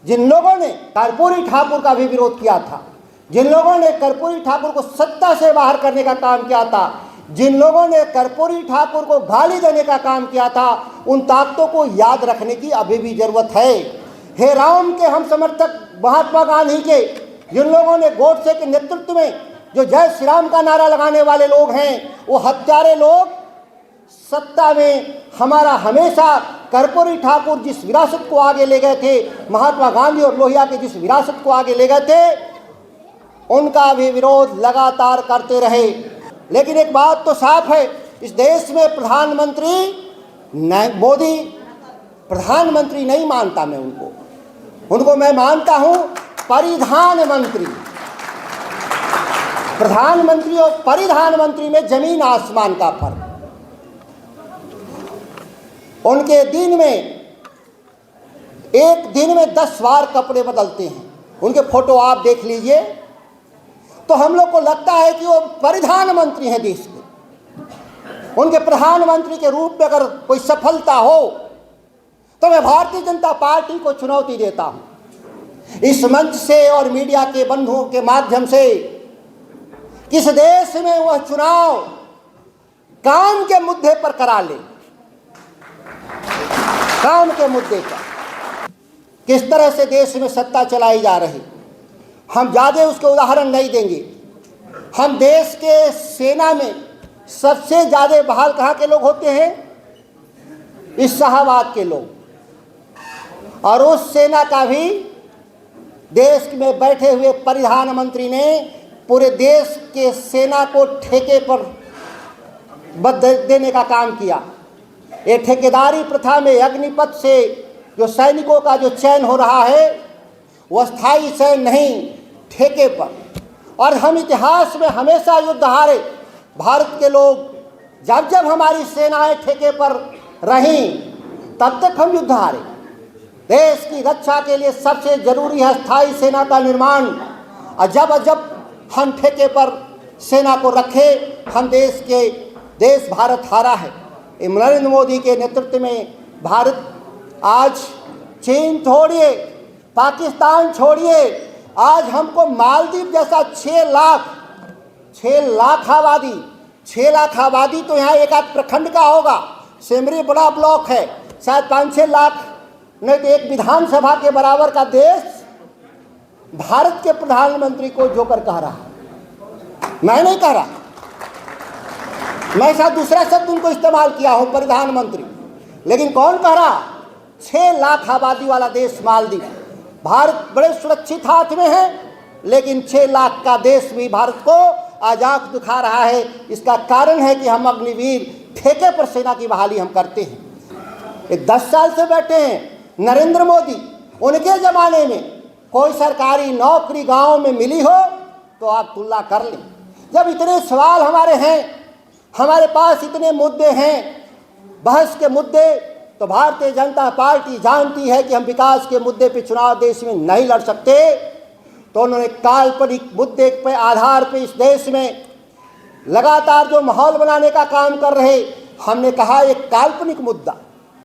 जिन लोगों ने कर्पूरी ठाकुर का भी विरोध किया था, जिन लोगों ने कर्पूरी ठाकुर को सत्ता से बाहर करने का काम किया था, जिन लोगों ने कर्पूरी ठाकुर को गाली देने का काम किया था, उन ताकतों को याद रखने की अभी भी जरूरत है। हे राम के हम समर्थक महात्मा गांधी के, जिन लोगों ने गोडसे के नेतृत्व में जो जय श्री राम का नारा लगाने वाले लोग हैं, वो हत्यारे लोग सत्ता में हमारा हमेशा कर्पूरी ठाकुर जिस विरासत को आगे ले गए थे, महात्मा गांधी और लोहिया के जिस विरासत को आगे ले गए थे, उनका भी विरोध लगातार करते रहे। लेकिन एक बात तो साफ है, इस देश में प्रधानमंत्री मोदी प्रधानमंत्री नहीं मानता मैं उनको मैं मानता हूं परिधान मंत्री। प्रधानमंत्री और परिधान मंत्री में जमीन आसमान का फर्क। उनके दिन में एक दिन में 10 बार कपड़े बदलते हैं। उनके फोटो आप देख लीजिए तो हम लोग को लगता है कि वो परिधान मंत्री हैं देश के। उनके प्रधानमंत्री के रूप में अगर कोई सफलता हो तो मैं भारतीय जनता पार्टी को चुनौती देता हूं, इस मंच से और मीडिया के बंधुओं के माध्यम से, किस देश में वह चुनाव काम के मुद्दे पर करा ले। काम के मुद्दे पर किस तरह से देश में सत्ता चलाई जा रही, हम ज़्यादा उसके उदाहरण नहीं देंगे। हम देश के सेना में सबसे ज़्यादा बहाल कहाँ के लोग होते हैं? इस्लाहाबाद के लोग। और उस सेना का भी देश में बैठे हुए प्रधानमंत्री ने पूरे देश के सेना को ठेके पर देने का काम किया। ये ठेकेदारी प्रथा में अग्निपथ से जो सैनिकों का जो चयन हो रहा है, वह स्थायी चयन नहीं, ठेके पर। और हम इतिहास में हमेशा युद्ध हारे। भारत के लोग जब जब हमारी सेनाएं ठेके पर रहीं, तब तक हम युद्ध हारे। देश की रक्षा के लिए सबसे जरूरी है स्थायी सेना का निर्माण। और जब हम ठेके पर सेना को रखे, हम देश भारत हारा है। नरेंद्र मोदी के नेतृत्व में भारत आज चीन छोड़िए, पाकिस्तान छोड़िए, आज हमको मालदीव जैसा 6 लाख आबादी तो यहाँ एक आध प्रखंड का होगा। सेमरी बड़ा ब्लॉक है, शायद 5-6 लाख नहीं तो एक विधानसभा के बराबर का देश भारत के प्रधानमंत्री को जोकर कह रहा है। मैं नहीं कह रहा, मैं शायद दूसरा शब्द उनको इस्तेमाल किया हूँ, प्रधानमंत्री। लेकिन कौन कह रहा? 6 लाख आबादी वाला देश मालदीव। भारत बड़े सुरक्षित हाथ में है, लेकिन 6 लाख का देश भी भारत को आज आंख दिखा रहा है। इसका कारण है कि हम अग्निवीर ठेके पर सेना की बहाली हम करते हैं। ये 10 साल से बैठे हैं नरेंद्र मोदी। उनके ज़माने में कोई सरकारी नौकरी गांव में मिली हो तो आप तुलना कर लें। जब इतने सवाल हमारे हैं, हमारे पास इतने मुद्दे हैं, बहस के मुद्दे, तो भारतीय जनता पार्टी जानती है कि हम विकास के मुद्दे पे चुनाव देश में नहीं लड़ सकते। तो उन्होंने काल्पनिक मुद्दे पे आधार पे इस देश में लगातार जो माहौल बनाने का काम कर रहे, हमने कहा एक काल्पनिक मुद्दा